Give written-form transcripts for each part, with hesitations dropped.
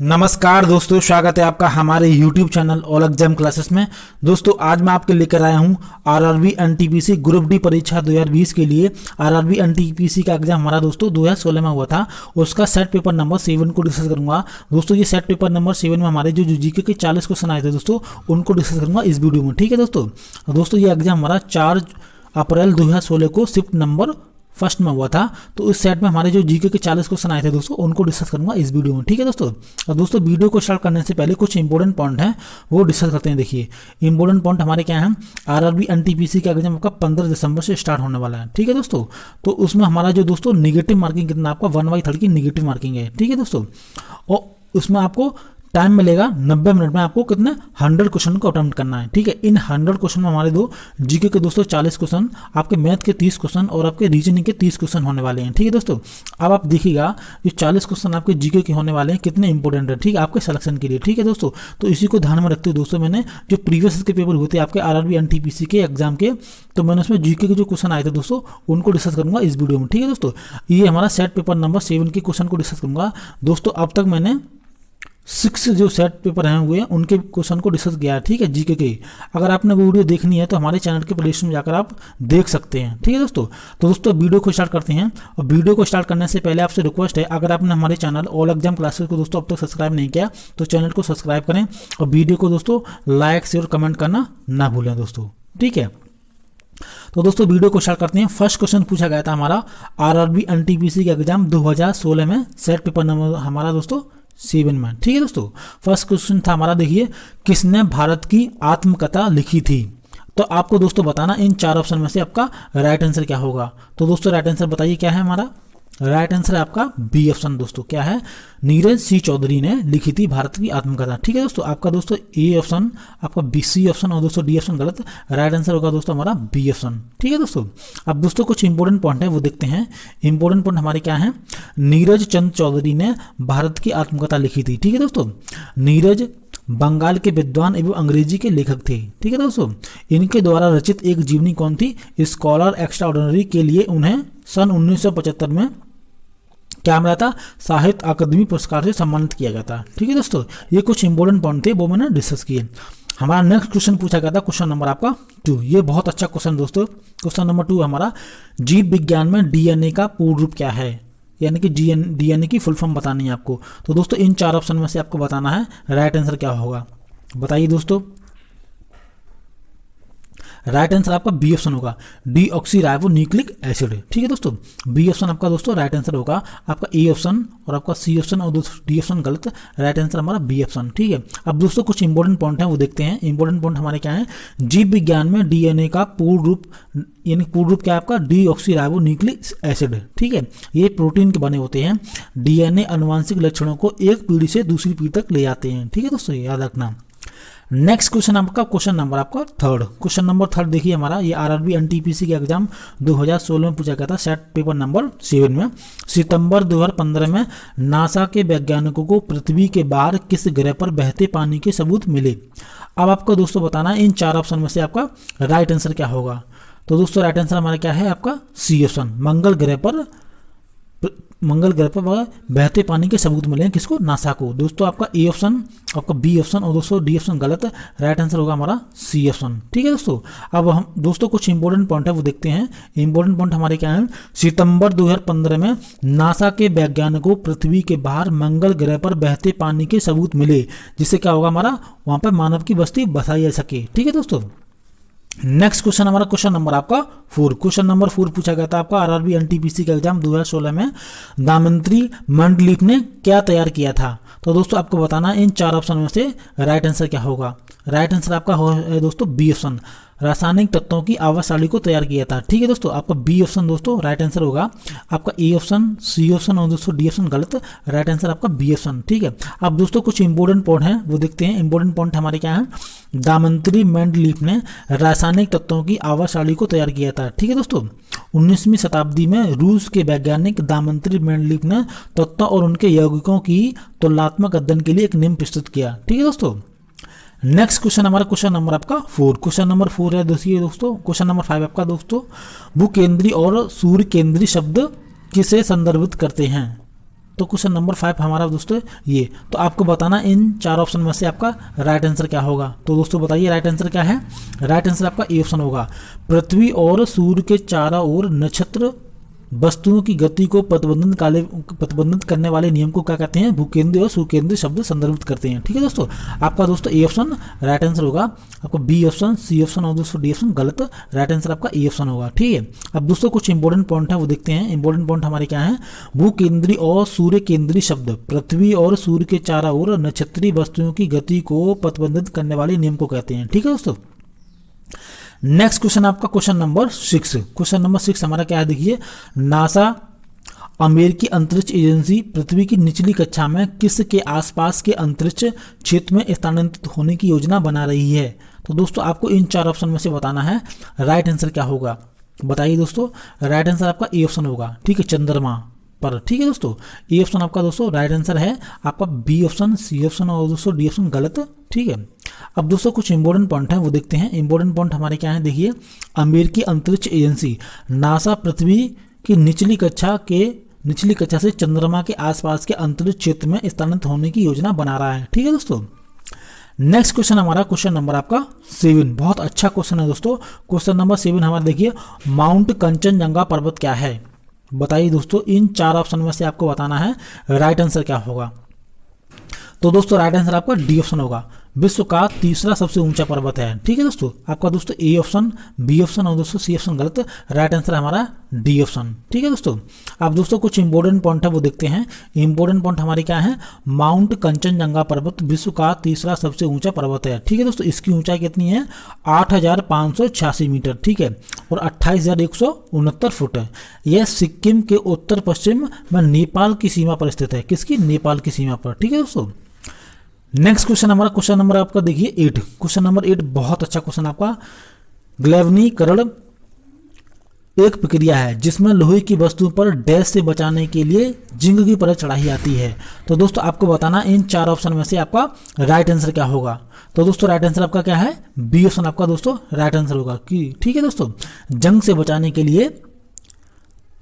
नमस्कार दोस्तों, स्वागत है आपका हमारे YouTube channel all exam classes में। दोस्तों आज मैं आपके लेकर आया हूं आरआरबी एनटीपीसी ग्रुप डी परीक्षा 2020 के लिए। आरआरबी एनटीपीसी का एग्जाम हमारा दोस्तों 2016 में हुआ था। उसका सेट पेपर नंबर 7 को डिस्कस करूंगा। दोस्तों ये सेट पेपर नंबर 7 में हमारे जो जीके के 40 क्वेश्चन आए थे दोस्तों, उनको डिस्कस करूंगा इस वीडियो में। ठीक है दोस्तों ये एग्जाम हमारा 4 अप्रैल 2016 को शिफ्ट नंबर फर्स्ट में हुआ था। तो इस सेट में हमारे जो जीके के 40 क्वेश्चन आए थे दोस्तों, उनको डिस्कस करूंगा इस वीडियो में। ठीक है दोस्तों। और दोस्तों वीडियो को स्टार्ट करने से पहले कुछ इंपॉर्टेंट पॉइंट हैं वो डिस्कस करते हैं। देखिए इंपॉर्टेंट पॉइंट हमारे क्या हैं। आरआरबी एनटीपीसी का एग्जाम आपका 15 दिसंबर से स्टार्ट होने वाला है। ठीक है दोस्तों। तो उसमें हमारा जो दोस्तों निगेटिव मार्किंग कितना आपका 1/3 की निगेटिव मार्किंग है। ठीक है दोस्तों। और उसमें आपको टाइम मिलेगा 90 मिनट में। आपको कितने 100 क्वेश्चन को अटेम्प्ट करना है। ठीक है। इन 100 क्वेश्चन में हमारे दो जीके के दोस्तों 40 क्वेश्चन, आपके मैथ के 30 क्वेश्चन और आपके रीजनिंग के 30 क्वेश्चन होने वाले हैं। ठीक है दोस्तों। अब आप देखिएगा जो 40 क्वेश्चन आपके जीके के होने वाले हैं कितने इंपॉर्टेंट है। ठीक है, आपके सिलेक्शन के लिए। ठीक है दोस्तों। तो इसी को ध्यान में रखते हुए दोस्तों मैंने जो प्रीवियस के पेपर हुए थे आपके आरआरबी एनटीपीसी के एग्जाम के, तो मैंने उसमें जीके के जो क्वेश्चन आए थे दोस्तों, उनको डिस्कस करूंगा इस वीडियो में। ठीक है दोस्तों। ये हमारा सेट पेपर नंबर 7 के क्वेश्चन को डिस्कस करूंगा दोस्तों। अब तक मैंने 6 जो सेट पेपर हैं हुए उनके क्वेश्चन को डिस्कस किया है। ठीक है, जीके के। अगर आपने वो वीडियो देखनी है तो हमारे चैनल के प्लेलिस्ट में जाकर आप देख सकते हैं। ठीक है दोस्तों। तो दोस्तों वीडियो को स्टार्ट करते हैं। और वीडियो को स्टार्ट करने से पहले आपसे रिक्वेस्ट है, अगर आपने हमारे चैनल ऑल एग्जाम क्लासेस को दोस्तों अब तक सब्सक्राइब नहीं किया तो चैनल को सब्सक्राइब करें और वीडियो को दोस्तों लाइक शेयर कमेंट करना ना भूलें दोस्तों। ठीक है। तो दोस्तों वीडियो को स्टार्ट करते हैं। फर्स्ट क्वेश्चन पूछा गया था हमारा आरआरबी एनटीपीसी के एग्जाम 2016 में, सेट पेपर नंबर हमारा दोस्तों 7 में। ठीक है दोस्तों। फर्स्ट क्वेश्चन था हमारा, देखिए किसने भारत की आत्मकथा लिखी थी। तो आपको दोस्तों बताना इन 4 ऑप्शन में से आपका राइट आंसर क्या होगा। तो दोस्तों राइट आंसर बताइए क्या है हमारा। राइट आंसर है आपका बी ऑप्शन दोस्तों। क्या है, नीरज सी चौधरी ने लिखी थी भारत की आत्मकथा। ठीक है दोस्तों। आपका दोस्तों ए ऑप्शन, आपका बी सी ऑप्शन और दोस्तों डी ऑप्शन गलत। राइट आंसर होगा दोस्तों हमारा बी ऑप्शन। ठीक है दोस्तों। अब दोस्तों कुछ इंपॉर्टेंट पॉइंट है वो देखते हैं। इंपॉर्टेंट पॉइंट हमारे क्या है, नीरज चंद चौधरी ने भारत की आत्मकथा लिखी थी। ठीक है दोस्तों। नीरज बंगाल के विद्वान एवं अंग्रेजी के लेखक थे। ठीक है दोस्तों। इनके द्वारा रचित एक जीवनी कौन थी, स्कॉलर एक्स्ट्राऑर्डिनरी के लिए उन्हें सन 1975 में क्या मिला था, साहित्य अकादमी पुरस्कार से सम्मानित किया गया था। ठीक है दोस्तों। ये कुछ इंपॉर्टेंट पॉइंट थे वो मैंने डिस्कस किए। हमारा नेक्स्ट क्वेश्चन पूछा गया था क्वेश्चन नंबर आपका 2। ये बहुत अच्छा क्वेश्चन दोस्तों। क्वेश्चन नंबर 2 हमारा, जीव विज्ञान में डीएनए का पूर्ण रूप क्या है, यानी कि डीएनए की फुल फॉर्म बतानी है आपको। तो दोस्तों इन 4 ऑप्शन में से आपको बताना है राइट आंसर क्या होगा। बताइए दोस्तों। राइट आंसर आपका बी ऑप्शन होगा, डीऑक्सीराइबोन्यूक्लिक एसिड। ठीक है दोस्तों। बी ऑप्शन आपका दोस्तों राइट आंसर होगा। आपका ए ऑप्शन और आपका सी ऑप्शन और डी ऑप्शन गलत। राइट आंसर हमारा बी ऑप्शन। ठीक है। अब दोस्तों कुछ इंपॉर्टेंट पॉइंट हैं वो देखते हैं। इंपॉर्टेंट पॉइंट हमारे क्या है, जीव विज्ञान में डीएनए का पूर्ण रूप, यानी पूर्ण रूप क्या है आपका, डीऑक्सीराइबोन्यूक्लिक एसिड। ठीक है। ये प्रोटीन के बने होते हैं। डीएनए आनुवंशिक लक्षणों को एक पीढ़ी से दूसरी पीढ़ी तक ले जाते हैं। ठीक है दोस्तों, याद रखना। नेक्स्ट क्वेश्चन आपका क्वेश्चन नंबर आपका 3। क्वेश्चन नंबर 3 देखिए हमारा, ये आरआरबी एनटीपीसी के एग्जाम 2016 में पूछा गया था सेट पेपर नंबर 7 में। सितंबर 2015 में नासा के वैज्ञानिकों को पृथ्वी के बाहर किस ग्रह पर बहते पानी के सबूत मिले। अब आपको दोस्तों बताना है इन 4 ऑप्शन में से आपका राइट आंसर क्या होगा। तो दोस्तों राइट आंसर हमारा क्या है आपका सी ऑप्शन, मंगल ग्रह पर बहते पानी के सबूत मिले हैं किसको, नासा को। दोस्तों आपका ए ऑप्शन, आपका बी ऑप्शन और दोस्तों डी ऑप्शन गलत। राइट आंसर होगा हमारा सी ऑप्शन। ठीक है दोस्तों। अब हम दोस्तों कुछ इंपॉर्टेंट पॉइंट है वो देखते हैं। इंपॉर्टेंट पॉइंट हमारे क्या है, सितंबर 2015 में नासा के वैज्ञानिकों को पृथ्वी के बाहर मंगल ग्रह पर बहते पानी के सबूत मिले, जिससे क्या होगा हमारा, वहां पर मानव की बस्ती बसाई जा सके। ठीक है दोस्तों। नेक्स्ट क्वेश्चन हमारा क्वेश्चन नंबर आपका 4। क्वेश्चन नंबर 4 पूछा गया था आपका आरआरबी एनटीपीसी का एग्जाम 2016 में, दामंत्री मंडलीफ ने क्या तैयार किया था। तो दोस्तों आपको बताना इन 4 ऑप्शन में से राइट आंसर क्या होगा। राइट आंसर आपका है दोस्तों बी ऑप्शन, रासायनिक तत्वों की आवासाली को तैयार किया था। ठीक है दोस्तों। आपका बी ऑप्शन दोस्तों राइट आंसर होगा। आपका ए ऑप्शन, सी ऑप्शन और दोस्तों डी ऑप्शन गलत। राइट आंसर आपका बी ऑप्शन। ठीक है। अब दोस्तों कुछ इंपॉर्टेंट पॉइंट हैं वो देखते हैं। इंपॉर्टेंट पॉइंट हमारे क्या है, दामंत्री मेंडलीफ ने रासायनिक तत्वों की आवासाली को तैयार किया था। ठीक है दोस्तों। 19वीं शताब्दी में रूस के वैज्ञानिक दामंत्री मेंडलीफ ने तत्वों और उनके यौगिकों की तुलनात्मक अध्ययन के लिए एक नियम प्रस्तुत किया। ठीक है दोस्तों। नेक्स्ट क्वेश्चन हमारा क्वेश्चन नंबर आपका 4। क्वेश्चन नंबर 4 है दोस्तों। क्वेश्चन नंबर 5 आपका दोस्तों, भूकेंद्री और सूर्य केंद्री शब्द किसे संदर्भित करते हैं। तो क्वेश्चन नंबर 5 हमारा दोस्तों ये। तो आपको बताना इन 4 ऑप्शन में से आपका राइट आंसर क्या होगा। तो दोस्तों बताइए राइट आंसर क्या है। राइट आंसर आपका ए ऑप्शन होगा। पृथ्वी और सूर्य के चारों ओर नक्षत्र वस्तुओं की गति को प्रतिबंधित करने वाले नियम को क्या कहते हैं, भूकेंद्रीय और सुकेंद्रीय शब्द संदर्भित करते हैं। ठीक है दोस्तों, आपका दोस्तों ए ऑप्शन राइट आंसर होगा। आपको बी ऑप्शन, सी ऑप्शन और दोस्तों डी ऑप्शन गलत। राइट आंसर आपका ए ऑप्शन होगा। ठीक है, अब दोस्तों कुछ इंपॉर्टेंट पॉइंट है वो देखते हैं। इंपॉर्टेंट पॉइंट हमारे क्या है, भूकेंद्रीय और सूर्य केंद्रीय शब्द पृथ्वी और सूर्य के चारों ओर नक्षत्रीय वस्तुओं की गति को प्रतिबंधित करने वाले नियम को कहते हैं। ठीक है दोस्तों, नेक्स्ट क्वेश्चन आपका क्वेश्चन नंबर 6। क्वेश्चन नंबर 6 हमारा क्या है देखिए, नासा अमेरिकी अंतरिक्ष एजेंसी पृथ्वी की निचली कक्षा में किस के आसपास के अंतरिक्ष क्षेत्र में स्थानांतरित होने की योजना बना रही है। तो दोस्तों आपको इन 4 ऑप्शन में से बताना है राइट आंसर क्या होगा। बताइए दोस्तों, राइट आंसर आपका ए ऑप्शन होगा। ठीक है, चंद्रमा पर। ठीक है दोस्तों, ए ऑप्शन आपका दोस्तों राइट आंसर है। आपका बी ऑप्शन, सी ऑप्शन और दोस्तों डी ऑप्शन गलत। ठीक है, अब दोस्तों कुछ इंपॉर्टेंट पॉइंट है वो देखते हैं। इंपॉर्टेंट पॉइंट हमारे क्या है देखिए, अमेरिकी अंतरिक्ष एजेंसी नासा पृथ्वी की निचली कक्षा से चंद्रमा के आसपास के अंतरिक्ष क्षेत्र में स्थानांतरित होने की योजना बना रहा है। ठीक है दोस्तों, नेक्स्ट क्वेश्चन हमारा क्वेश्चन नंबर आपका 7। बहुत अच्छा क्वेश्चन है दोस्तों। क्वेश्चन नंबर 7 हमारा देखिए, माउंट कंचनजंगा पर्वत क्या है। बताइए दोस्तों, इन 4 ऑप्शन में से आपको बताना है राइट आंसर क्या होगा। तो दोस्तों राइट आंसर आपका डी ऑप्शन होगा। विश्व का तीसरा सबसे ऊंचा पर्वत है। ठीक है दोस्तों, आपका दोस्तों ए ऑप्शन, बी ऑप्शन और दोस्तों सी ऑप्शन गलत। राइट आंसर हमारा डी ऑप्शन। ठीक है दोस्तों, आप दोस्तों कुछ इंपॉर्टेंट पॉइंट है वो देखते हैं। इंपॉर्टेंट पॉइंट हमारे क्या है, माउंट कंचनजंगा पर्वत विश्व का तीसरा सबसे ऊंचा पर्वत है। ठीक है दोस्तों, इसकी ऊंचाई कितनी है, 8,586 मीटर। ठीक है, और 28,169 फुट है। यह सिक्किम के उत्तर पश्चिम में नेपाल की सीमा पर स्थित है। किसकी, नेपाल की सीमा पर। ठीक है दोस्तों, नेक्स्ट क्वेश्चन हमारा क्वेश्चन नंबर आपका देखिए 8। क्वेश्चन नंबर 8 बहुत अच्छा क्वेश्चन आपका। ग्लैवनीकरण एक प्रक्रिया है जिसमें लोहे की वस्तु पर डैश से बचाने के लिए जिंक की परत चढ़ाई जाती है। तो दोस्तों आपको बताना इन 4 ऑप्शन में से आपका राइट आंसर क्या होगा। तो दोस्तों राइट आंसर आपका क्या है, बी ऑप्शन आपका दोस्तों राइट आंसर होगा। कि ठीक है दोस्तों, जंग से बचाने के लिए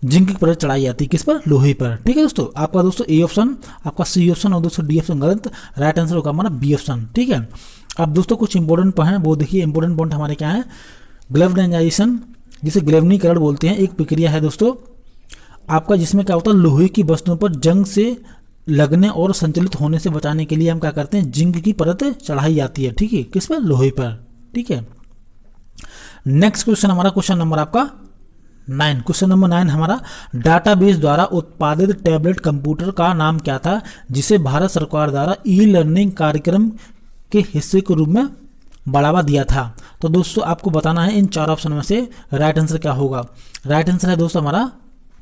जिंक की परत चढ़ाई जाती है किस पर, लोहे पर। ठीक है दोस्तों, आपका दोस्तों ए ऑप्शन, आपका सी ऑप्शन और दोस्तों डी ऑप्शन गलत। राइट आंसर होगा हमारा बी ऑप्शन। ठीक है, अब दोस्तों कुछ इंपॉर्टेंट पॉइंट है वो देखिए। इंपॉर्टेंट पॉइंट हमारे क्या है, ग्लैवनाइजेशन जिसे ग्लैवनीकरण बोलते हैं एक प्रक्रिया है दोस्तों आपका, जिसमें क्या होता है, लोहे की वस्तुओं पर जंग से लगने और संचालित होने से बचाने के लिए हम क्या करते हैं, जिंक की परत चढ़ाई जाती है। ठीक है, किस पर, लोहे पर। ठीक है, नेक्स्ट क्वेश्चन हमारा क्वेश्चन नंबर आपका 9। क्वेश्चन नंबर 9 हमारा, डाटाबेस द्वारा उत्पादित टैबलेट कंप्यूटर का नाम क्या था जिसे भारत सरकार द्वारा ई लर्निंग कार्यक्रम के हिस्से के रूप में बढ़ावा दिया था। तो दोस्तों आपको बताना है इन 4 ऑप्शन में से राइट आंसर क्या होगा। राइट आंसर है दोस्तों हमारा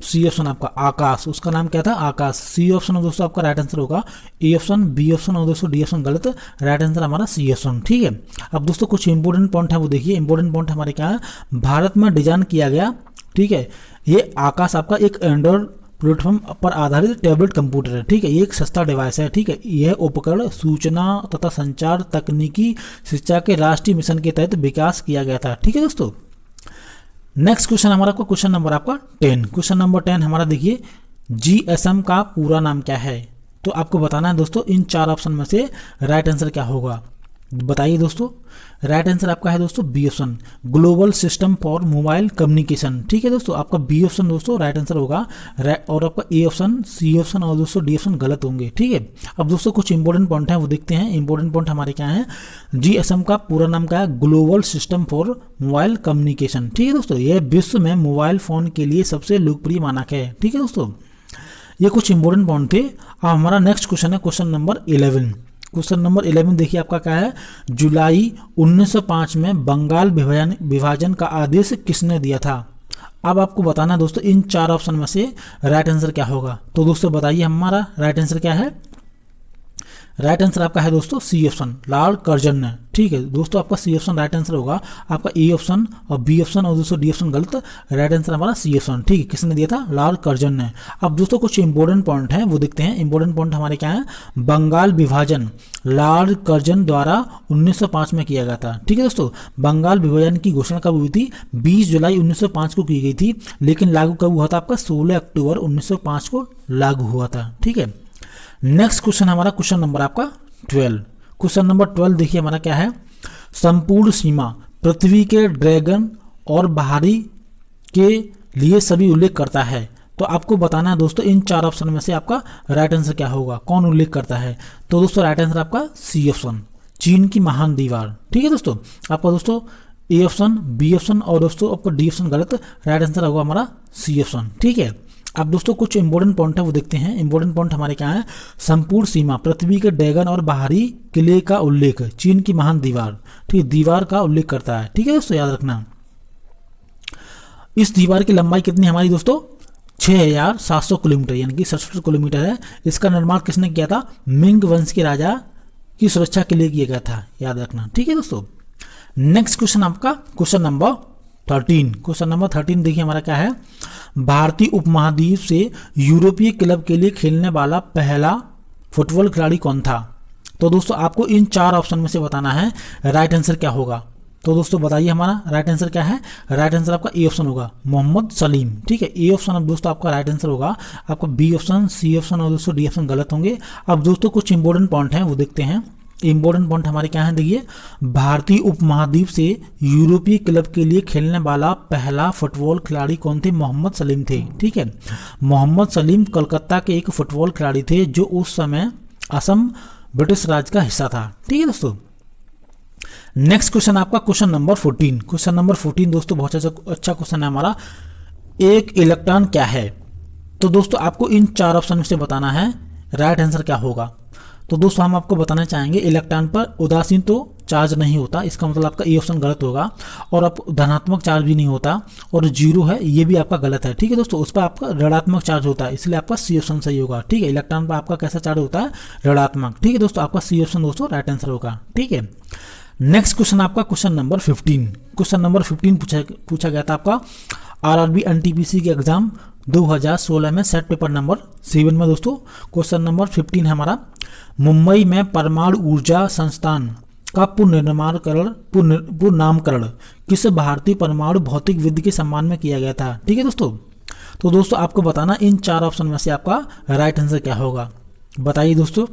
सी ऑप्शन आपका आकाश। उसका नाम क्या था, आकाश। सी ऑप्शन दोस्तों आपका राइट आंसर होगा। ए ऑप्शन, बी ऑप्शन और दोस्तों डी ऑप्शन गलत। राइट आंसर हमारा सी ऑप्शन। ठीक है, अब दोस्तों कुछ इंपॉर्टेंट पॉइंट है वो देखिए। इंपॉर्टेंट पॉइंट हमारे क्या है, भारत में डिजाइन किया गया, ठीक है, ये आकाश आपका एक एंड्रॉयड प्लेटफॉर्म पर आधारित टैबलेट कंप्यूटर है। ठीक है, ये एक सस्ता डिवाइस है। ठीक है, यह उपकरण सूचना तथा संचार तकनीकी शिक्षा के राष्ट्रीय मिशन के तहत विकास किया गया था। ठीक है दोस्तों, नेक्स्ट क्वेश्चन हमारा क्वेश्चन नंबर आपका 10। क्वेश्चन नंबर 10 हमारा देखिए, जीएसएम का पूरा नाम क्या है। तो आपको बताना है दोस्तों इन 4 ऑप्शन में से राइट आंसर क्या होगा। बताइए दोस्तों, राइट आंसर आपका है दोस्तों B option, global system for mobile communication. ठीक है दोस्तों, आपका बी ऑप्शन दोस्तों राइट आंसर होगा। और आपका ए ऑप्शन, सी ऑप्शन और दोस्तों डी ऑप्शन गलत होंगे। ठीक है, अब दोस्तों कुछ इंपॉर्टेंट पॉइंट है वो देखते हैं। इंपॉर्टेंट पॉइंट हमारे क्या है, जीएसएम का पूरा नाम क्या है, global system for mobile communication. ठीक है दोस्तों, यह विश्व में मोबाइल फोन के लिए सबसे लोकप्रिय मानक है। ठीक है दोस्तों, ये कुछ इंपॉर्टेंट पॉइंट थे। अब हमारा नेक्स्ट क्वेश्चन है क्वेश्चन नंबर 11। क्वेश्चन नंबर 11 देखिए आपका क्या है, जुलाई 1905 में बंगाल विभाजन का आदेश किसने दिया था। अब आपको बताना है दोस्तों इन 4 ऑप्शन में से राइट आंसर क्या होगा। तो दोस्तों बताइए हमारा राइट आंसर क्या है। राइट आंसर आपका है दोस्तों सी ऑप्शन, लॉर्ड कर्जन ने। ठीक है दोस्तों, आपका सी ऑप्शन राइट आंसर होगा। आपका ए ऑप्शन और बी ऑप्शन और दोस्तों डी ऑप्शन गलत, राइट आंसर हमारा सी ऑप्शन। ठीक है, किसने दिया था? लॉर्ड कर्जन ने। अब दोस्तों कुछ इंपॉर्टेंट पॉइंट हैं वो देखते हैं। इंपॉर्टेंट पॉइंट हमारे क्या है? बंगाल विभाजन लॉर्ड कर्जन द्वारा 1905 में किया गया था। ठीक है दोस्तों, बंगाल विभाजन की घोषणा कब हुई थी? 20 जुलाई 1905 को की गई थी, लेकिन लागू कब हुआ था? आपका 16 अक्टूबर 1905 को लागू हुआ था। ठीक है, नेक्स्ट क्वेश्चन हमारा क्वेश्चन नंबर आपका 12। क्वेश्चन नंबर 12 देखिए हमारा क्या है? संपूर्ण सीमा पृथ्वी के ड्रैगन और बाहरी के लिए सभी उल्लेख करता है। तो आपको बताना है दोस्तों इन चार ऑप्शन में से आपका राइट आंसर क्या होगा, कौन उल्लेख करता है? तो दोस्तों राइट आंसर आपका सी ऑप्शन, चीन की महान दीवार। ठीक है दोस्तों, आपका दोस्तों ए ऑप्शन, बी ऑप्शन और दोस्तों आपका डी ऑप्शन गलत, राइट आंसर होगा हमारा सी ऑप्शन। ठीक है, अब दोस्तों कुछ इंपॉर्टेंट पॉइंट है वो देखते हैं। इंपॉर्टेंट पॉइंट हमारे क्या है? संपूर्ण सीमा पृथ्वी के ड्रैगन और बाहरी किले का उल्लेख, चीन की महान दीवार। ठीक है, दीवार का उल्लेख करता है। ठीक है दोस्तों, याद रखना। इस दीवार की लंबाई कितनी हमारी दोस्तों? 6700 किलोमीटर यानी कि 67 किलोमीटर है। इसका निर्माण किसने किया था? मिंग वंश के राजा की सुरक्षा के लिए किया गया था, याद रखना। ठीक है दोस्तों, नेक्स्ट क्वेश्चन आपका क्वेश्चन नंबर 13। क्वेश्चन नंबर 13 देखिए हमारा क्या है? भारतीय उपमहाद्वीप से यूरोपीय क्लब के लिए खेलने वाला पहला फुटबॉल खिलाड़ी कौन था? तो दोस्तों आपको इन चार ऑप्शन में से बताना है राइट आंसर क्या होगा। तो दोस्तों बताइए हमारा राइट आंसर क्या है? राइट आंसर आपका ए ऑप्शन होगा, मोहम्मद सलीम। ठीक है, ए ऑप्शन अब दोस्तों आपका राइट आंसर होगा। आपका बी ऑप्शन, सी ऑप्शन और दोस्तों डी ऑप्शन गलत होंगे। अब दोस्तों कुछ इंपॉर्टेंट पॉइंट हैं वो देखते हैं। इंपॉर्टेंट पॉइंट हमारे क्या है? देखिए, भारतीय उपमहाद्वीप से यूरोपीय क्लब के लिए खेलने वाला पहला फुटबॉल खिलाड़ी कौन थे? मोहम्मद सलीम थे। ठीक है, मोहम्मद सलीम कोलकाता के एक फुटबॉल खिलाड़ी थे जो उस समय असम ब्रिटिश राज का हिस्सा था। ठीक है दोस्तों, नेक्स्ट क्वेश्चन आपका क्वेश्चन नंबर 14। क्वेश्चन नंबर 14 दोस्तों बहुत अच्छा क्वेश्चन है हमारा। एक इलेक्ट्रॉन क्या है? तो दोस्तों आपको इन चार ऑप्शन में से बताना है राइट आंसर क्या होगा। तो दोस्तों हम आपको बताना चाहेंगे इलेक्ट्रॉन पर उदासीन तो चार्ज नहीं होता, इसका मतलब आपका ए ऑप्शन गलत होगा। और आप धनात्मक चार्ज भी नहीं होता, और जीरो है ये भी आपका गलत है। ठीक है दोस्तों, उस पर आपका ऋणात्मक चार्ज होता है, इसलिए आपका सी ऑप्शन सही होगा। ठीक है, इलेक्ट्रॉन पर आपका कैसा चार्ज होता है? ऋणात्मक। ठीक है दोस्तों, आपका सी ऑप्शन दोस्तों राइट आंसर होगा। ठीक है, नेक्स्ट क्वेश्चन आपका क्वेश्चन नंबर 15। क्वेश्चन नंबर 15 पूछा गया था आपका आरआरबी एनटीपीसी के एग्जाम 2016 में सेट पेपर नंबर 7 में दोस्तों। क्वेश्चन नंबर 15 है हमारा, मुंबई में परमाणु ऊर्जा संस्थान का पुनर्नामकरण किस भारतीय परमाणु भौतिक विद के सम्मान में किया गया था? ठीक है दोस्तों, तो दोस्तों आपको बताना इन चार ऑप्शन में से आपका राइट आंसर क्या होगा, बताइए दोस्तों।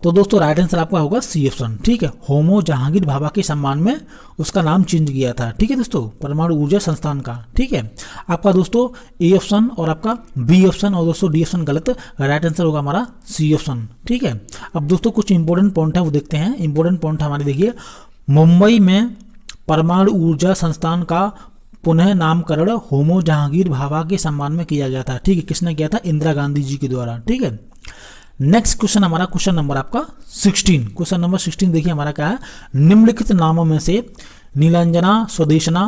तो दोस्तों राइट आंसर आपका होगा सी ऑप्शन। ठीक है, होमो जहांगीर भाभा के सम्मान में उसका नाम चेंज किया था। ठीक है दोस्तों, परमाणु ऊर्जा संस्थान का। ठीक है, आपका दोस्तों ए ऑप्शन और आपका बी ऑप्शन और दोस्तों डी ऑप्शन गलत, राइट आंसर होगा हमारा सी ऑप्शन। ठीक है, अब दोस्तों कुछ इंपॉर्टेंट पॉइंट है वो देखते हैं। इंपॉर्टेंट पॉइंट हमारे देखिए, मुंबई में परमाणु ऊर्जा संस्थान का पुनः नामकरण होमो जहांगीर भाभा के सम्मान में किया गया था। ठीक है, किसने किया था? इंदिरा गांधी जी के द्वारा। ठीक है, नेक्स्ट क्वेश्चन हमारा क्वेश्चन नंबर आपका 16। क्वेश्चन नंबर 16 देखिए हमारा क्या है? निम्नलिखित नामों में से नीलांजना स्वदेशना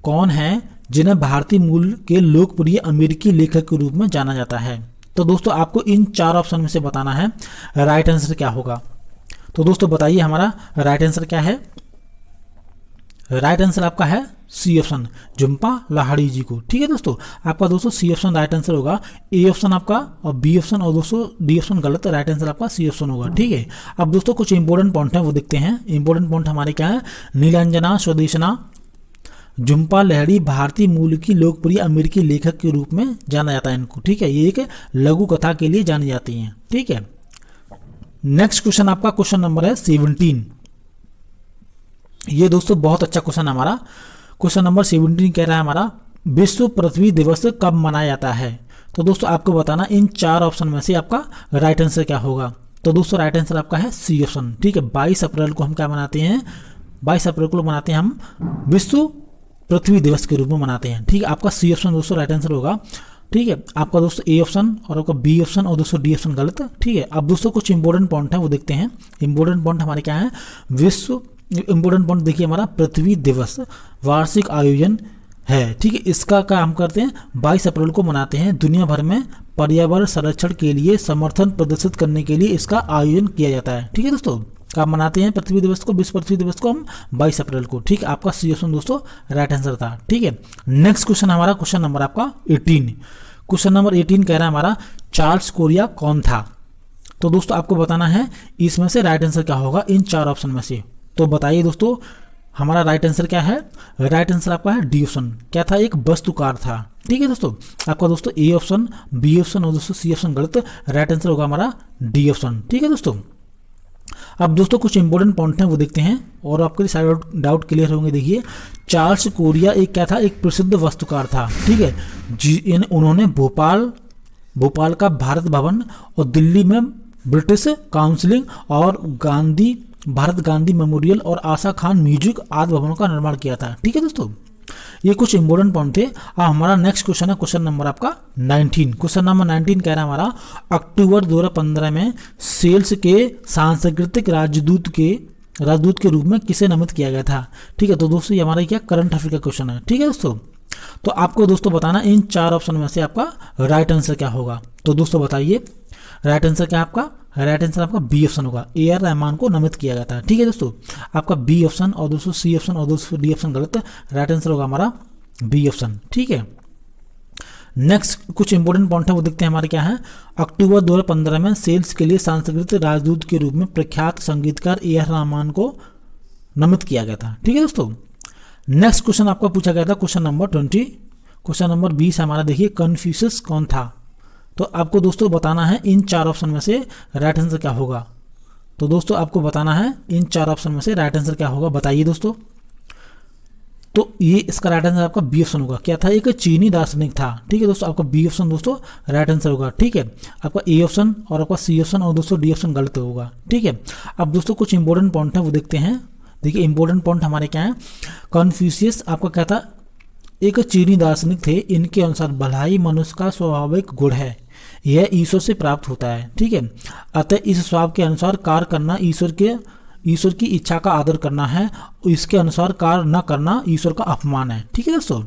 कौन है जिन्हें भारतीय मूल के लोकप्रिय अमेरिकी लेखक के रूप में जाना जाता है? तो दोस्तों आपको इन चार ऑप्शन में से बताना है राइट आंसर क्या होगा। तो दोस्तों बताइए हमारा राइट आंसर क्या है? राइट आंसर आपका है सी ऑप्शन, झुम्पा लाहिड़ी जी को। ठीक है दोस्तों, आपका दोस्तों सी ऑप्शन राइट आंसर होगा। ए ऑप्शन आपका और बी ऑप्शन और दोस्तों डी ऑप्शन गलत, राइट आंसर आपका सी ऑप्शन होगा। ठीक है, अब दोस्तों कुछ इंपॉर्टेंट पॉइंट हैं वो देखते हैं। इंपॉर्टेंट पॉइंट हमारे क्या है? नीलांजना स्वदेशना झुम्पा लाहिड़ी भारतीय मूल की लोकप्रिय अमेरिकी लेखक के रूप में जाना जाता है इनको। ठीक है, ये एक लघु कथा के लिए जानी जाती हैं। ठीक है, नेक्स्ट क्वेश्चन आपका क्वेश्चन नंबर है 17। ये दोस्तों बहुत अच्छा क्वेश्चन हमारा। क्वेश्चन नंबर 17 कह रहा है हमारा, विश्व पृथ्वी दिवस कब मनाया जाता है? तो दोस्तों आपको बताना इन चार ऑप्शन में से आपका राइट आंसर क्या होगा। तो दोस्तों राइट आंसर आपका है सी ऑप्शन। ठीक है, 22 अप्रैल को हम क्या मनाते हैं? 22 अप्रैल को मनाते हैं हम विश्व पृथ्वी दिवस के रूप में मनाते हैं। ठीक है, आपका सी ऑप्शन दोस्तों राइट आंसर होगा। ठीक है, आपका दोस्तों ए ऑप्शन और आपका बी ऑप्शन और दोस्तों डी ऑप्शन गलत। ठीक है, अब दोस्तों कुछ इंपॉर्टेंट पॉइंट है वो देखते हैं। इंपॉर्टेंट पॉइंट हमारे क्या है? विश्व इंपॉर्टेंट पॉइंट देखिए हमारा, पृथ्वी दिवस वार्षिक आयोजन है। ठीक है, इसका क्या हम करते हैं? 22 अप्रैल को मनाते हैं दुनिया भर में पर्यावरण संरक्षण के लिए समर्थन प्रदर्शित करने के लिए इसका आयोजन किया जाता है। ठीक है दोस्तों, कब मनाते हैं पृथ्वी दिवस को? विश्व पृथ्वी दिवस को हम 22 अप्रैल को। ठीक है, आपका सी ऑप्शन दोस्तों राइट आंसर था। ठीक है, नेक्स्ट क्वेश्चन हमारा क्वेश्चन नंबर आपका 18। क्वेश्चन नंबर 18 कह रहा है हमारा चार्ल्स कोरिया कौन था? तो दोस्तों आपको बताना है इसमें से राइट आंसर क्या होगा इन 4 ऑप्शन में से। तो बताइए दोस्तों हमारा राइट आंसर क्या है? राइट आंसर आपका है डी ऑप्शन। क्या था? एक वस्तुकार था। ठीक है दोस्तों, आपका दोस्तों ए ऑप्शन, बी ऑप्शन और दोस्तों सी ऑप्शन गलत। राइट आंसर होगा हमारा डी ऑप्शन। ठीक है दोस्तों, अब दोस्तों कुछ इंपॉर्टेंट पॉइंट हैं वो देखते हैं और आपके सारे डाउट क्लियर होंगे। देखिए, चार्ल्स कोरिया एक क्या था? एक प्रसिद्ध वस्तुकार था। ठीक है, उन्होंने भोपाल का भारत भवन और दिल्ली में ब्रिटिश काउंसिलिंग और भारत गांधी मेमोरियल और आशा खान म्यूजिक आदि भवनों का निर्माण किया था। ठीक है दोस्तों, ये कुछ इंपॉर्टेंट पॉइंट थे। अब हमारा नेक्स्ट क्वेश्चन है क्वेश्चन नंबर आपका 19। क्वेश्चन नंबर 19 कह रहा है हमारा अक्टूबर 2015 में सेल्स के सांस्कृतिक राजदूत के रूप में किसे नामित किया गया था? ठीक है, तो दोस्तों ये हमारा क्या करंट अफेयर का क्वेश्चन है। ठीक है दोस्तों, तो आपको दोस्तों बताना इन 4 ऑप्शन में से आपका राइट आंसर क्या होगा। तो दोस्तों बताइए राइट आंसर क्या आपका? राइट आंसर आपका बी ऑप्शन होगा। ए आर रहमान को नामित किया गया था। ठीक है दोस्तों, आपका बी ऑप्शन और दोस्तों सी ऑप्शन और दोस्तों डी ऑप्शन गलत। राइट आंसर होगा हमारा बी ऑप्शन। ठीक है, नेक्स्ट कुछ इंपॉर्टेंट पॉइंट है वो देखते हैं हमारे क्या है। अक्टूबर 2015 में सेल्स के लिए सांस्कृतिक राजदूत के रूप में प्रख्यात संगीतकार ए आर रहमान को नामित किया गया था। ठीक है दोस्तों, नेक्स्ट क्वेश्चन आपका पूछा गया था क्वेश्चन नंबर 20। क्वेश्चन नंबर 20 हमारा देखिए कन्फ्यूशियस कौन था? तो आपको दोस्तों बताना है इन 4 ऑप्शन में से राइट आंसर क्या होगा। तो दोस्तों आपको बताना है इन 4 ऑप्शन में से राइट आंसर क्या होगा, बताइए दोस्तों। तो ये इसका राइट आंसर आपका बी ऑप्शन होगा। क्या था? एक चीनी दार्शनिक था। ठीक है दोस्तों, आपका बी ऑप्शन दोस्तों राइट आंसर होगा। ठीक है, आपका ए ऑप्शन और आपका सी ऑप्शन और दोस्तों डी ऑप्शन गलत होगा। ठीक है, अब दोस्तों कुछ इंपॉर्टेंट पॉइंट है वो देखते हैं। देखिए इंपॉर्टेंट पॉइंट हमारे क्या है। कन्फ्यूशियस आपका क्या था? एक चीनी दार्शनिक थे। इनके अनुसार भलाई मनुष्य का स्वाभाविक गुण है, यह ईश्वर से प्राप्त होता है। ठीक है, अतः इस स्वभाव के अनुसार कार्य करना ईश्वर की इच्छा का आदर करना है, इसके अनुसार कार्य न करना ईश्वर का अपमान है। ठीक है दोस्तों,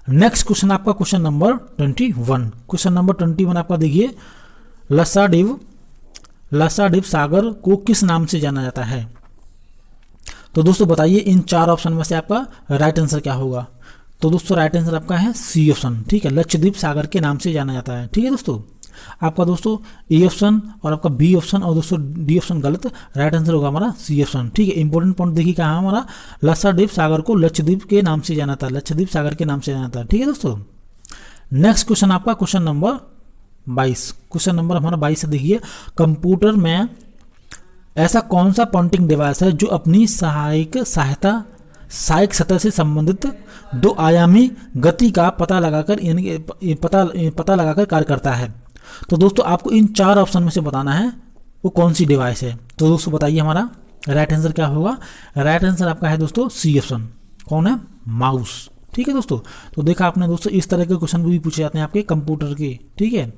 नेक्स्ट क्वेश्चन आपका क्वेश्चन नंबर 21। क्वेश्चन नंबर 21 आपका देखिए लसाडिव सागर को किस नाम से जाना जाता है? तो दोस्तों बताइए इन 4 ऑप्शन में से आपका राइट आंसर क्या होगा। तो दोस्तों राइट आंसर आपका है सी ऑप्शन। ठीक है, लक्षद्वीप सागर के नाम से जाना जाता है। ठीक है दोस्तों, आपका दोस्तों ए ऑप्शन और आपका बी ऑप्शन और दोस्तों डी ऑप्शन गलत। राइट आंसर होगा हमारा सी ऑप्शन। ठीक है, इंपॉर्टेंट पॉइंट देखिए कहाँ हमारा लक्षद्वीप सागर को लक्षद्वीप के नाम से जाना था, लक्षद्वीप सागर के नाम से जाना था। ठीक है दोस्तों, नेक्स्ट क्वेश्चन आपका क्वेश्चन नंबर 22। क्वेश्चन नंबर हमारा 22 है देखिए कंप्यूटर में ऐसा कौन सा पॉइंटिंग डिवाइस है जो अपनी सहायक सतह से संबंधित 2 आयामी गति का पता लगाकर कार्य करता है। तो दोस्तों आपको इन 4 ऑप्शन में से बताना है वो कौन सी डिवाइस है। तो दोस्तों बताइए हमारा राइट आंसर क्या होगा। राइट आंसर आपका है दोस्तों सी ऑप्शन। कौन है? माउस। ठीक है दोस्तों, तो देखा आपने दोस्तों इस तरह के क्वेश्चन भी पूछे जाते हैं आपके कंप्यूटर के। ठीक है,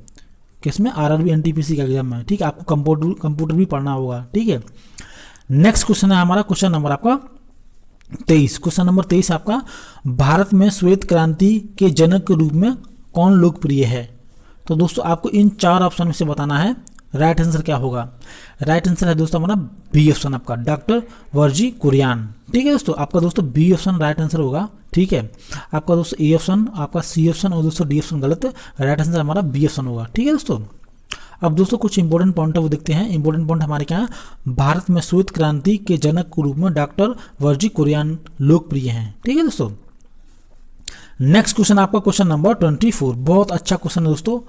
किसमें? आरआरबी एनटीपीसी का एग्जाम में। ठीक है, आपको कंप्यूटर भी पढ़ना होगा। ठीक है, नेक्स्ट क्वेश्चन है हमारा क्वेश्चन नंबर आपका 23। क्वेश्चन नंबर 23 आपका भारत में श्वेत क्रांति के जनक के रूप में कौन लोकप्रिय है? तो दोस्तों आपको इन 4 ऑप्शन में से बताना है राइट आंसर क्या होगा। राइट आंसर है दोस्तों हमारा बी ऑप्शन आपका डॉक्टर वर्जी कुरियन। ठीक है दोस्तों, आपका दोस्तों बी ऑप्शन राइट आंसर होगा। ठीक है, आपका दोस्तों ए ऑप्शन, आपका सी ऑप्शन और दोस्तों डी ऑप्शन गलत। राइट आंसर हमारा बी ऑप्शन होगा। ठीक है दोस्तों, अब दोस्तों कुछ इंपॉर्टेंट पॉइंट है वो देखते हैं। इंपॉर्टेंट पॉइंट हमारे क्या है, भारत में श्वेत क्रांति के जनक के रूप में डॉक्टर वर्जी कुरियन लोकप्रिय हैं। ठीक है दोस्तों, नेक्स्ट क्वेश्चन आपका क्वेश्चन नंबर 24। बहुत अच्छा क्वेश्चन है दोस्तों।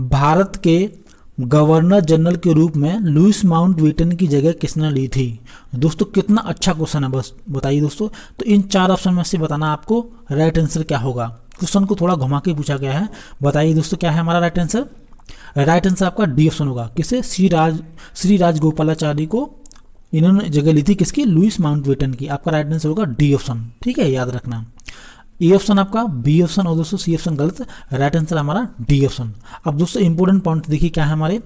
भारत के गवर्नर जनरल के रूप में लुइस माउंटबेटन की जगह किसने ली थी? दोस्तों कितना अच्छा क्वेश्चन है, बस बताइए दोस्तों। तो इन 4 ऑप्शन में से बताना आपको राइट आंसर क्या होगा। क्वेश्चन को थोड़ा घुमा के पूछा गया है, बताइए दोस्तों क्या है हमारा राइट आंसर। राइट आंसर आपका डी ऑप्शन होगा। किसे? श्री राजगोपालाचारी को इन्होंने जगह ली थी, किसकी? लुइस माउंटबेटन की। आपका राइट आंसर होगा डी ऑप्शन। ठीक है, याद रखना। ए ऑप्शन आपका बी ऑप्शन और दोस्तों सी ऑप्शन गलत। राइट आंसर हमारा डी ऑप्शन। अब दोस्तों इंपॉर्टेंट पॉइंट देखिए क्या है हमारे,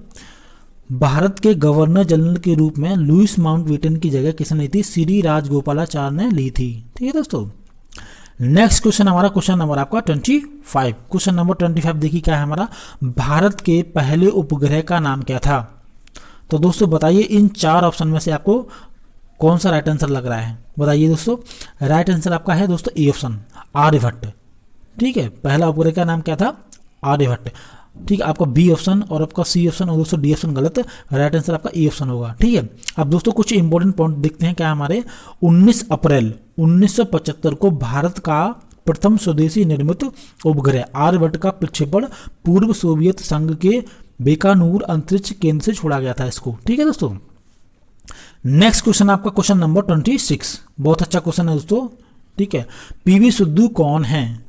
भारत के गवर्नर जनरल के रूप में लुइस माउंटबेटन की जगह किसने ली थी? श्री राजगोपालाचारी ने ली थी। ठीक है दोस्तों, नेक्स्ट क्वेश्चन हमारा क्वेश्चन नंबर आपका 25। क्वेश्चन नंबर 25 देखिए क्या है हमारा, भारत के पहले उपग्रह का नाम क्या था। तो दोस्तों बताइए इन चार ऑप्शन में से आपको कौन सा राइट आंसर लग रहा है, बताइए दोस्तों। राइट आंसर आपका है दोस्तों ए ऑप्शन, आर्यभट्ट। ठीक है, पहला उपग्रह का नाम क्या था, आर्यभट्ट। ठीक है, आपका बी ऑप्शन और आपका सी ऑप्शन और दोस्तों डी ऑप्शन गलत है, राइट आंसर आपका ए ऑप्शन होगा। ठीक है, अब दोस्तों कुछ इंपॉर्टेंट पॉइंट देखते हैं क्या हमारे। 19 अप्रैल 1975 को भारत का प्रथम स्वदेशी निर्मित उपग्रह आर्यभट्ट का प्रक्षेपण पूर्व सोवियत संघ के बेकानूर अंतरिक्ष केंद्र से छोड़ा गया था इसको। ठीक है दोस्तों, नेक्स्ट क्वेश्चन आपका क्वेश्चन नंबर 26, बहुत अच्छा क्वेश्चन है दोस्तों। ठीक है, पीवी सिद्धू कौन है।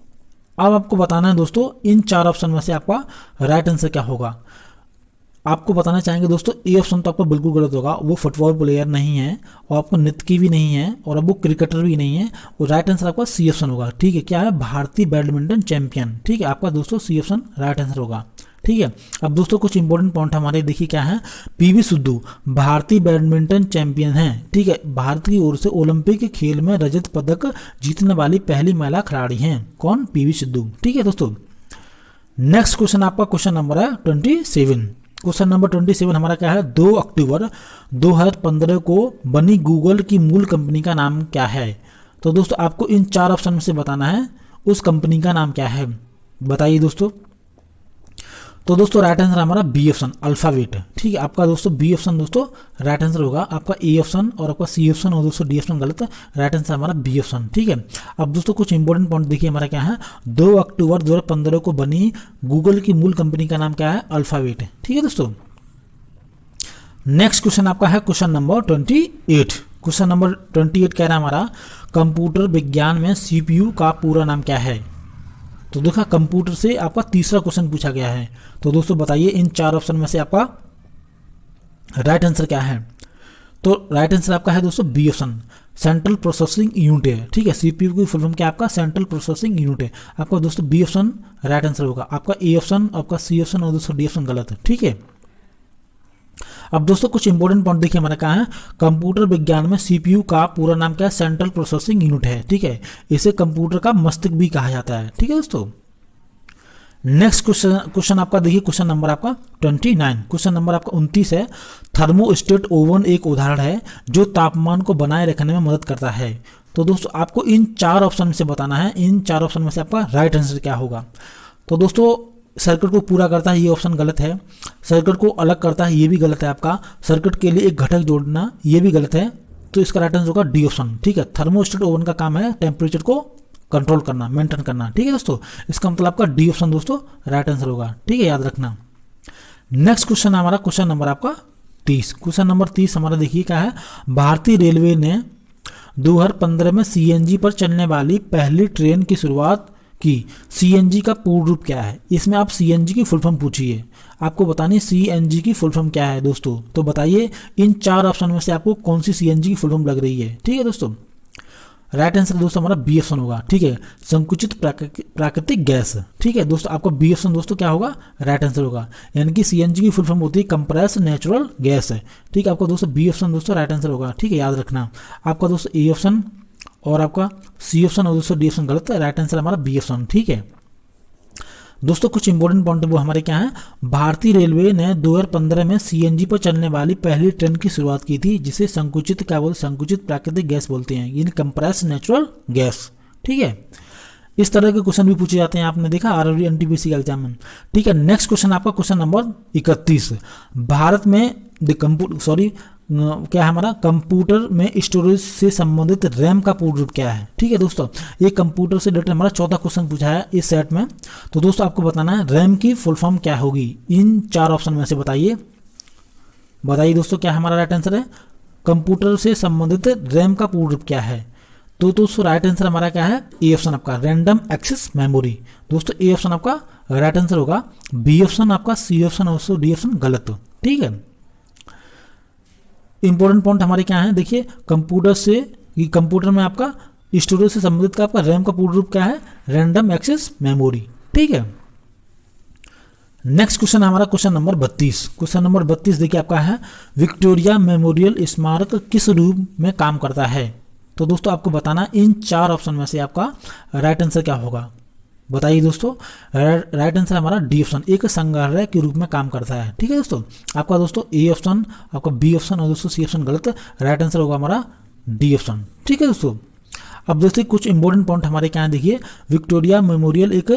अब आपको बताना है दोस्तों इन चार ऑप्शन में से आपका राइट आंसर क्या होगा। आपको बताना चाहेंगे दोस्तों ए ऑप्शन तो आपका बिल्कुल गलत होगा, वो फुटबॉल प्लेयर नहीं है और आपको नृत्य भी नहीं है और अब वो क्रिकेटर भी नहीं है। और राइट आंसर आपका सी ऑप्शन होगा। ठीक है, क्या है, भारतीय बैडमिंटन चैंपियन। ठीक है, आपका दोस्तों सी ऑप्शन राइट आंसर होगा। ठीक है, अब दोस्तों कुछ इंपॉर्टेंट पॉइंट हमारे देखिए क्या है। पीवी सिद्धू भारतीय बैडमिंटन चैंपियन हैं। ठीक है, भारत की ओर से ओलंपिक खेल में रजत पदक जीतने वाली पहली महिला खिलाड़ी हैं। कौन, पीवी सिद्धू। ठीक है दोस्तों, नेक्स्ट क्वेश्चन आपका क्वेश्चन नंबर है 27। क्वेश्चन नंबर 27 हमारा क्या है, 2 अक्टूबर 2015 को बनी गूगल की मूल कंपनी का नाम क्या है। तो दोस्तों आपको इन चार ऑप्शन में से बताना है उस कंपनी का नाम क्या है, बताइए दोस्तों। तो दोस्तों राइट आंसर हमारा बी ऑप्शन, अल्फाबेट। ठीक है, आपका दोस्तों बी ऑप्शन दोस्तों राइट आंसर होगा। आपका ए ऑप्शन और आपका सी ऑप्शन और दोस्तों डी ऑप्शन गलत है, राइट आंसर हमारा बी ऑप्शन। ठीक है, अब दोस्तों कुछ इंपॉर्टेंट पॉइंट देखिए हमारा क्या है। 2 अक्टूबर 2015 को बनी गूगल की मूल कंपनी का नाम क्या है, अल्फाबेट। ठीक है दोस्तों, नेक्स्ट क्वेश्चन आपका है क्वेश्चन नंबर 28। क्वेश्चन नंबर 28 कह रहा है हमारा, कंप्यूटर विज्ञान में सीपीयू का पूरा नाम क्या है। तो देखा, कंप्यूटर से आपका तीसरा क्वेश्चन पूछा गया है। तो दोस्तों बताइए इन चार ऑप्शन में से आपका राइट आंसर क्या है। तो राइट आंसर आपका है दोस्तों B option, central processing unit है। ठीक है, सीपीयू की फुल फॉर्म क्या आपका, सेंट्रल प्रोसेसिंग यूनिट है। आपका दोस्तों बी ऑप्शन राइट आंसर होगा। आपका ए ऑप्शन, आपका सी ऑप्शन और दोस्तों डी ऑप्शन गलत है। ठीक है, अब दोस्तों कुछ इंपॉर्टेंट पॉइंट देखिए हमारा क्या है। कंप्यूटर विज्ञान में सीपीयू का पूरा नाम क्या है, सेंट्रल प्रोसेसिंग यूनिट है। ठीक है, इसे कंप्यूटर का मस्तिष्क भी कहा जाता है। ठीक है दोस्तों, नेक्स्ट क्वेश्चन आपका देखिए क्वेश्चन नंबर आपका 29। क्वेश्चन नंबर आपका 29 है, थर्मोस्टेट ओवन एक उदाहरण है जो तापमान को बनाए रखने में मदद करता है। तो दोस्तों आपको इन चार ऑप्शन में से बताना है, इन चार ऑप्शन में से आपका राइट आंसर क्या होगा। तो दोस्तों सर्किट को पूरा करता है, ये ऑप्शन गलत है। सर्किट को अलग करता है, ये भी गलत है। आपका सर्किट के लिए एक घटक जोड़ना, ये भी गलत है। तो इसका राइट आंसर होगा डी ऑप्शन। ठीक है, थर्मोस्टेट ओवन का काम है टेम्परेचर को कंट्रोल करना, मेंटेन करना। ठीक है दोस्तों, इसका मतलब आपका डी ऑप्शन दोस्तों राइट आंसर होगा। ठीक है, याद रखना। नेक्स्ट क्वेश्चन हमारा क्वेश्चन नंबर आपका 30। क्वेश्चन नंबर 30 हमारा देखिए क्या है, भारतीय रेलवे ने 2015 में सीएनजी पर चलने वाली पहली ट्रेन की शुरुआत की। सीएनजी का पूर्ण रूप क्या है। इसमें आप सीएनजी की फुल फॉर्म पूछिए, आपको बतानी सीएनजी की फुल फॉर्म क्या है दोस्तों। तो बताइए इन चार ऑप्शन में से आपको कौन सी सीएनजी की फुल फॉर्म लग रही है। ठीक है दोस्तों, राइट आंसर दोस्तों हमारा बी ऑप्शन होगा। ठीक है, संकुचित प्राकृतिक गैस। ठीक है दोस्तों, आपका बी ऑप्शन दोस्तों क्या होगा, राइट आंसर होगा। यानी कि सीएनजी की फुल फॉर्म होती है कंप्रेस नेचुरल गैस है। ठीक है, आपका दोस्तों बी ऑप्शन दोस्तों राइट आंसर होगा। ठीक है, याद रखना। आपका दोस्तों ए ऑप्शन और आपका सी ऑप्शन और दोस्तों डी ऑप्शन गलत है, राइट आंसर हमारा बी ऑप्शन। ठीक है दोस्तों, कुछ इंपॉर्टेंट पॉइंट वो हमारे क्या है। भारतीय रेलवे ने 2015 में सीएनजी पर चलने वाली पहली ट्रेन की शुरुआत की थी, जिसे संकुचित क्या बोलते, संकुचित प्राकृतिक गैस बोलते हैं, यानी कंप्रेस नेचुरल गैस। ठीक है, इस तरह के क्वेश्चन भी पूछे जाते हैं, आपने देखा आरआरबी एनटीपीसी का एग्जाम में। ठीक है, नेक्स्ट क्वेश्चन आपका क्वेश्चन नंबर 31। भारत में क्या है हमारा, कंप्यूटर में स्टोरेज से संबंधित रैम का पूर्ण रूप क्या है। ठीक है दोस्तों, ये कंप्यूटर से रिलेटेड हमारा 14 क्वेश्चन पूछा है इस सेट में। तो दोस्तों आपको बताना है रैम की फुल फॉर्म क्या होगी। इन चार ऑप्शन में से बताइए दोस्तों क्या हमारा राइट आंसर है। कंप्यूटर से संबंधित रैम का पूर्ण रूप क्या है। तो दोस्तों राइट आंसर हमारा क्या है, ए ऑप्शन आपका रैंडम एक्सेस मेमोरी। दोस्तों ए ऑप्शन आपका राइट आंसर होगा। बी ऑप्शन आपका, सी ऑप्शन और डी ऑप्शन गलत। ठीक है, इंपॉर्टेंट पॉइंट हमारे क्या है देखिए, कंप्यूटर में आपका स्टोरेज से संबंधित का आपका रैम का पूर्ण रूप क्या है, रैंडम एक्सेस मेमोरी। ठीक है, नेक्स्ट क्वेश्चन हमारा क्वेश्चन नंबर 32। क्वेश्चन नंबर 32 देखिए आपका है, विक्टोरिया मेमोरियल स्मारक किस रूप में काम करता है। तो दोस्तों आपको बताना इन 4 ऑप्शन में से आपका राइट आंसर क्या होगा। बताइए दोस्तों, राइट आंसर हमारा डी ऑप्शन, एक संग्रहालय के रूप में काम करता है। ठीक है दोस्तों, आपका दोस्तों ए ऑप्शन, आपका बी ऑप्शन और दोस्तों सी ऑप्शन गलत, राइट आंसर होगा हमारा डी ऑप्शन। ठीक है दोस्तों, अब दोस्तों कुछ इंपॉर्टेंट पॉइंट हमारे क्या है देखिए। विक्टोरिया मेमोरियल एक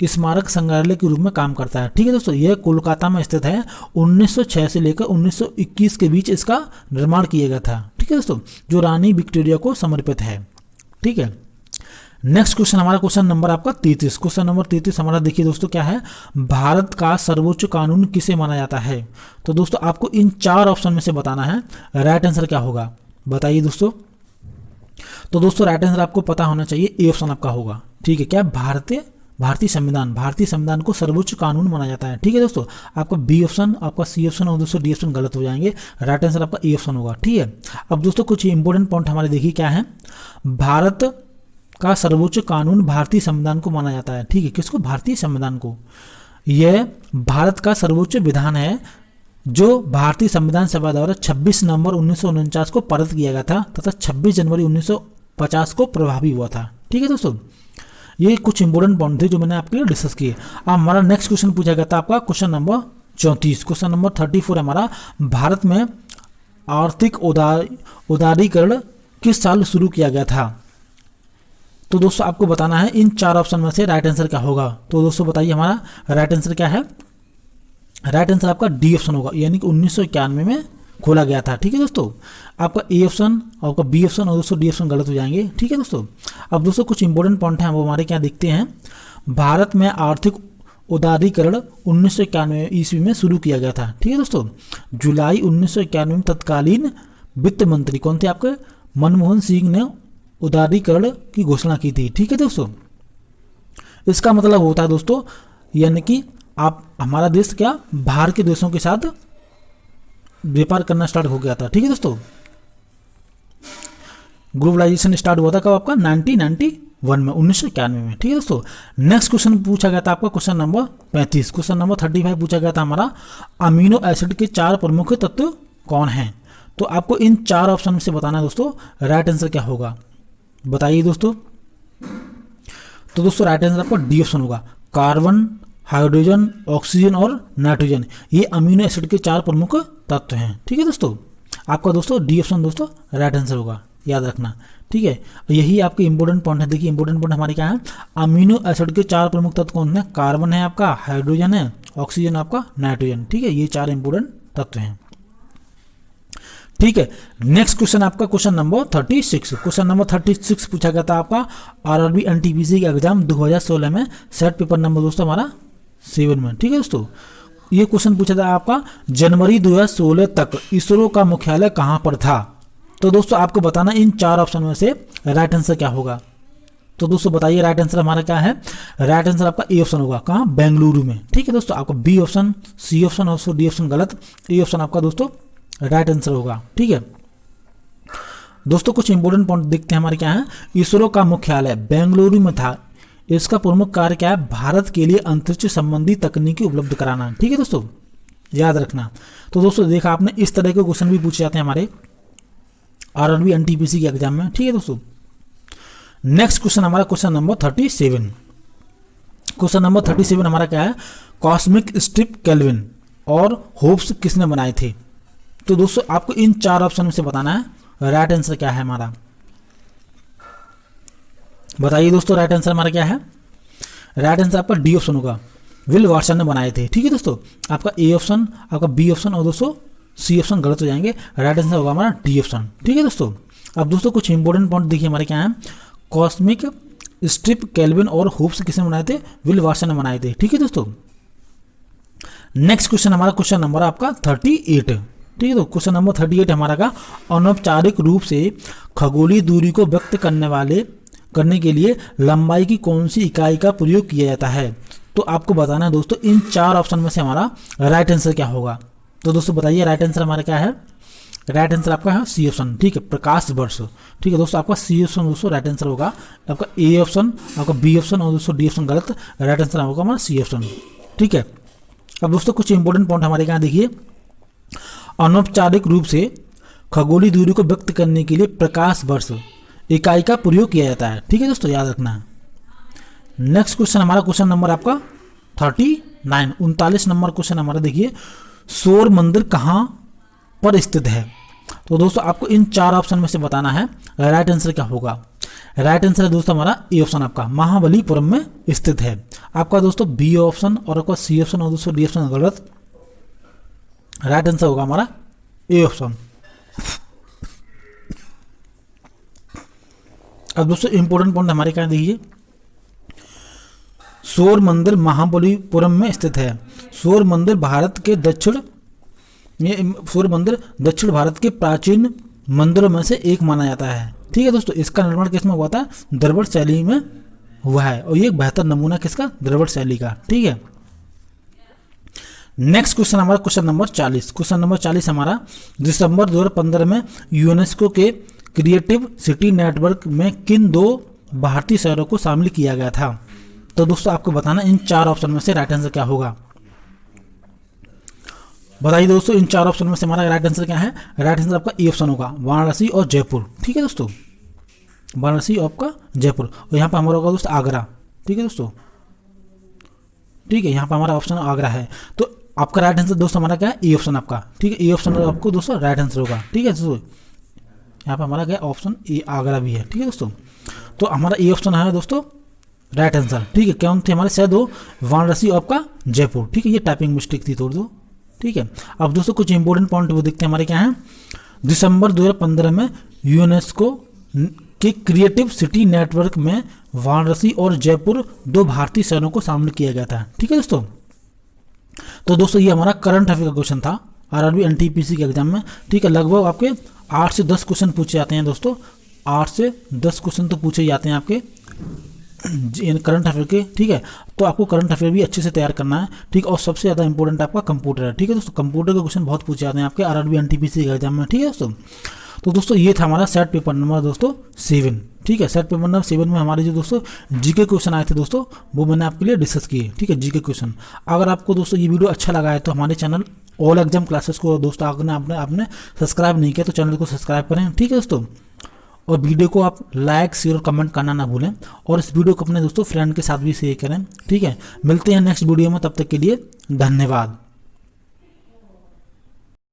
स्मारक संग्रहालय के रूप में काम करता है। ठीक है दोस्तों, यह कोलकाता में स्थित है। 1906 से लेकर 1921 के बीच इसका निर्माण किया गया था। ठीक है दोस्तों, जो रानी विक्टोरिया को समर्पित है। ठीक है, नेक्स्ट क्वेश्चन हमारा क्वेश्चन नंबर आपका 33। क्वेश्चन नंबर 33 हमारा देखिए दोस्तों क्या है, भारत का सर्वोच्च कानून किसे माना जाता है। तो दोस्तों आपको इन 4 ऑप्शन में से बताना है राइट आंसर क्या होगा। बताइए दोस्तों, तो दोस्तों राइट आंसर आपको पता होना चाहिए, ए ऑप्शन आपका होगा। ठीक है, क्या भारतीय संविधान को सर्वोच्च कानून माना जाता है। ठीक है दोस्तों, आपका बी ऑप्शन, आपका सी ऑप्शन और दोस्तों डी ऑप्शन गलत हो जाएंगे। राइट आंसर आपका ए ऑप्शन होगा। ठीक है, अब दोस्तों कुछ इंपॉर्टेंट पॉइंट हमारे देखिए क्या है। भारत का सर्वोच्च कानून भारतीय संविधान को माना जाता है। ठीक है, किसको, भारतीय संविधान को। यह भारत का सर्वोच्च विधान है जो भारतीय संविधान सभा द्वारा 26 नवंबर 1949 को पारित किया गया था तथा 26 जनवरी 1950 को प्रभावी हुआ था। ठीक है दोस्तों, ये कुछ इंपॉर्टेंट पॉइंट थे जो मैंने आपके लिए डिस्कस किए। अब हमारा नेक्स्ट क्वेश्चन पूछा गया था आपका क्वेश्चन नंबर 34। क्वेश्चन नंबर 34 हमारा, भारत में आर्थिक उदारीकरण किस साल शुरू किया गया था। तो दोस्तों आपको बताना है इन 4 ऑप्शन में से राइट आंसर क्या होगा। तो दोस्तों बताइए हमारा राइट आंसर क्या है। राइट आंसर आपका डी ऑप्शन होगा, यानी कि 1991 में खोला गया था। ठीक है दोस्तों, आपका ए ऑप्शन, आपका बी ऑप्शन और दोस्तों डी ऑप्शन गलत हो जाएंगे। ठीक है दोस्तों, अब दोस्तों कुछ इंपॉर्टेंट पॉइंट हैं वो हमारे क्या देखते हैं। भारत में आर्थिक उदारीकरण 1991 ईस्वी में शुरू किया गया था। ठीक है दोस्तों, जुलाई 1991 में तत्कालीन वित्त मंत्री कौन थे आपके, मनमोहन सिंह ने उदारीकरण की घोषणा की थी। ठीक है दोस्तों, इसका मतलब होता है दोस्तों, यानी कि आप हमारा देश क्या बाहर के देशों के साथ व्यापार करना स्टार्ट हो गया था। ठीक है दोस्तों, ग्लोबलाइजेशन स्टार्ट हुआ था कब आपका 1991 में, 1991 में। ठीक है दोस्तों, नेक्स्ट क्वेश्चन पूछा गया था आपका क्वेश्चन नंबर 35। क्वेश्चन नंबर 35 पूछा गया था हमारा, अमीनो एसिड के 4 प्रमुख तत्व कौन हैं। तो आपको इन 4 ऑप्शन में से बताना है दोस्तों राइट आंसर क्या होगा। बताइए दोस्तों, तो दोस्तों राइट आंसर आपका डी ऑप्शन होगा, कार्बन, हाइड्रोजन, ऑक्सीजन और नाइट्रोजन। ये अमीनो एसिड के 4 प्रमुख तत्व हैं। ठीक है दोस्तों, आपका दोस्तों डी ऑप्शन दोस्तों राइट आंसर होगा, याद रखना। ठीक है, यही आपके इंपॉर्टेंट पॉइंट है। देखिए इंपॉर्टेंट पॉइंट हमारे क्या है, अमीनो एसिड के 4 प्रमुख तत्व कौन है, कार्बन है आपका, हाइड्रोजन है, ऑक्सीजन आपका, नाइट्रोजन। ठीक है, ये 4 इंपॉर्टेंट तत्व हैं। ठीक है, नेक्स्ट क्वेश्चन आपका क्वेश्चन नंबर 36। क्वेश्चन नंबर 36 पूछा गया था आपका आरआरबी एनटीपीसी का एग्जाम 2016 में, सेट पेपर नंबर दोस्तों हमारा 7 में। ठीक है दोस्तों, ये क्वेश्चन पूछा था आपका, जनवरी 2016 तक इसरो का मुख्यालय कहां पर था। तो दोस्तों आपको बताना इन 4 ऑप्शन में से राइट आंसर क्या होगा। तो दोस्तों बताइए राइट आंसर हमारा क्या है। राइट आंसर आपका ए ऑप्शन होगा, कहाँ, बेंगलुरु में। ठीक है दोस्तों, आपका बी ऑप्शन, सी ऑप्शन और डी ऑप्शन गलत, ए ऑप्शन आपका दोस्तों राइट आंसर होगा। ठीक है दोस्तों, कुछ इंपॉर्टेंट पॉइंट देखते हैं हमारे क्या है। इसरो का मुख्यालय बेंगलुरु में था। इसका प्रमुख कार्य क्या है, भारत के लिए अंतरिक्ष संबंधी तकनीकी उपलब्ध कराना। ठीक है दोस्तों, याद रखना। तो दोस्तों देखा आपने, इस तरह के क्वेश्चन भी पूछे जाते हैं हमारे आरआरबी एनटीपीसी के एग्जाम में। ठीक है दोस्तों, नेक्स्ट क्वेश्चन हमारा क्वेश्चन नंबर 37। क्वेश्चन नंबर 37 हमारा क्या है, कॉस्मिक स्ट्रिप केल्विन और होप्स किसने बनाए थे। तो दोस्तों आपको इन 4 ऑप्शन में से बताना है राइट आंसर क्या है हमारा। बताइए दोस्तों राइट आंसर हमारा क्या है। राइट आंसर आपका डी ऑप्शन होगा, विल वाटसन ने बनाए थे। ठीक है दोस्तों, आपका ए ऑप्शन, आपका बी ऑप्शन और दोस्तों सी ऑप्शन गलत हो जाएंगे। राइट आंसर होगा हमारा डी ऑप्शन। ठीक है दोस्तों, अब दोस्तों कुछ इंपॉर्टेंट पॉइंट देखिए हमारे क्या है। कॉस्मिक स्ट्रिप केल्विन और होप्स किसने बनाए थे, विल वाटसन ने बनाए थे। ठीक है दोस्तों, नेक्स्ट क्वेश्चन हमारा क्वेश्चन नंबर आपका 38। ठीक है, तो क्वेश्चन नंबर 38 हमारा का, अनौपचारिक रूप से खगोलीय दूरी को व्यक्त करने के लिए लंबाई की कौन सी इकाई का प्रयोग किया जाता है। तो आपको बताना है दोस्तों इन 4 ऑप्शन में से हमारा राइट आंसर क्या होगा। तो दोस्तों बताइए राइट आंसर हमारा क्या है। राइट आंसर आपका है सी ऑप्शन। ठीक है, प्रकाश वर्ष। ठीक है दोस्तों, आपका सी ऑप्शन दोस्तों राइट आंसर होगा। आपका ए ऑप्शन, आपका बी ऑप्शन और दोस्तों डी ऑप्शन गलत। राइट आंसर होगा हमारा सी ऑप्शन। ठीक है, अब दोस्तों कुछ इंपॉर्टेंट पॉइंट हमारे यहाँ देखिए। अनौपचारिक रूप से खगोलीय दूरी को व्यक्त करने के लिए प्रकाश वर्ष इकाई का प्रयोग किया जाता है। ठीक है दोस्तों, याद रखना है। नेक्स्ट क्वेश्चन हमारा क्वेश्चन नंबर आपका 39, 39 नंबर क्वेश्चन हमारा देखिए, सौर मंदिर कहाँ पर स्थित है? तो दोस्तों आपको इन 4 ऑप्शन में से बताना है राइट आंसर क्या होगा। राइट आंसर है दोस्तों हमारा ए ऑप्शन, आपका महाबलीपुरम में स्थित है। आपका दोस्तों बी ऑप्शन और आपका सी ऑप्शन और दोस्तों डी ऑप्शन गलत। राइट आंसर होगा हमारा ए ऑप्शन। अब दोस्तों इंपॉर्टेंट पॉइंट हमारे क्या देखिए, सौर मंदिर महाबलीपुरम में स्थित है। सौर मंदिर दक्षिण भारत के प्राचीन मंदिरों में से एक माना जाता है। ठीक है दोस्तों, इसका निर्माण किसमें हुआ था? द्रविड़ शैली में हुआ है, और ये एक बेहतर नमूना किसका? द्रविड़ शैली का। ठीक है, नेक्स्ट क्वेश्चन हमारा क्वेश्चन नंबर 40। क्वेश्चन नंबर 40 हमारा, दिसंबर 2015 में यूनेस्को के क्रिएटिव सिटी नेटवर्क में किन 2 भारतीय शहरों को शामिल किया गया था? तो दोस्तों आपको बताना इन 4 ऑप्शन में से राइट आंसर क्या होगा। बताइए दोस्तों, इन 4 ऑप्शन में से हमारा राइट आंसर क्या है? राइट आंसर आपका ए ऑप्शन होगा, वाराणसी और जयपुर। ठीक है दोस्तों, वाराणसी और आपका जयपुर, और यहाँ पर हमारा होगा दोस्तों आगरा। ठीक है दोस्तों, ठीक है, यहाँ पर हमारा ऑप्शन आगरा है। तो आपका राइट आंसर दोस्तों हमारा क्या है? ए ऑप्शन आपका। ठीक है, ए ऑप्शन आपको दोस्तों राइट आंसर होगा। ठीक है दोस्तों, यहाँ पर हमारा क्या ऑप्शन ए आगरा भी है। ठीक है दोस्तों, तो हमारा ए ऑप्शन है दोस्तों राइट आंसर। ठीक है, कौन थे हमारे? शायद वाराणसी और आपका जयपुर। ठीक है, ये टाइपिंग मिस्टेक थी थोड़ी दो। ठीक है, अब दोस्तों कुछ इंपॉर्टेंट पॉइंट वो देखते हैं हमारे क्या हैं। दिसंबर 2015 में यूनेस्को के क्रिएटिव सिटी नेटवर्क में वाराणसी और जयपुर 2 भारतीय शहरों को शामिल किया गया था। ठीक है दोस्तों, तो दोस्तों ये हमारा करंट अफेयर का क्वेश्चन था आरआरबी एनटीपीसी के एग्जाम में। ठीक है, लगभग आपके 8 से 10 क्वेश्चन पूछे जाते हैं दोस्तों, 8 से 10 क्वेश्चन तो पूछे जाते हैं आपके करंट अफेयर के। ठीक है, तो आपको करंट अफेयर भी अच्छे से तैयार करना है। ठीक है, और सबसे ज़्यादा इंपॉर्टेंट आपका कंप्यूटर है। ठीक है दोस्तों, कंप्यूटर के क्वेश्चन बहुत पूछे जाते हैं आपके आरआरबी एनटीपीसी के एग्जाम में। ठीक है दोस्तों, तो दोस्तों ये था हमारा सेट पेपर नंबर दोस्तों 7। ठीक है, सेट पेपर नंबर 7 में हमारे जो दोस्तों जीके क्वेश्चन आए थे दोस्तों, वो मैंने आपके लिए डिस्कस किए। ठीक है, जीके क्वेश्चन। अगर आपको दोस्तों ये वीडियो अच्छा लगा है तो हमारे चैनल ऑल एग्जाम क्लासेस को दोस्तों आपने सब्सक्राइब नहीं किया तो चैनल को सब्सक्राइब करें। ठीक है दोस्तों, और वीडियो को आप लाइक शेयर और कमेंट करना ना भूलें, और इस वीडियो को अपने दोस्तों फ्रेंड के साथ भी शेयर करें। ठीक है, मिलते हैं नेक्स्ट वीडियो में, तब तक के लिए धन्यवाद।